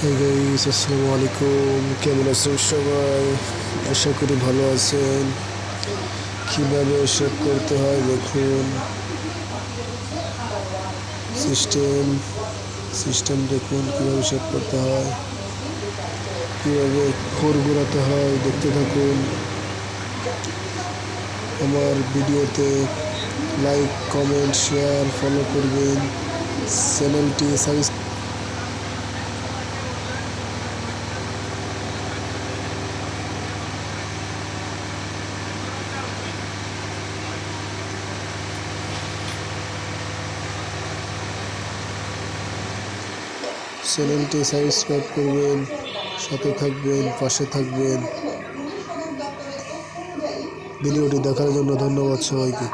Hey guys, আসসালামু আলাইকুম। কেমন আছেন সবাই? আশা করি ভালো আছেন। কিভাবে এসব করতে হয় দেখুন। সিস্টেম সিস্টেম দেখুন কিভাবে সেট করতে হয়, কিভাবে ফোর ঘোরাতে হয় দেখতে থাকুন। আমার ভিডিওতে লাইক, কমেন্ট, শেয়ার, ফলো করবেন। চ্যানেলটি সাবস্ক্রাইব করবেন, সাথে থাকবেন, পাশে থাকবেন। ভিডিওটি দেখার জন্য ধন্যবাদ সবাইকে।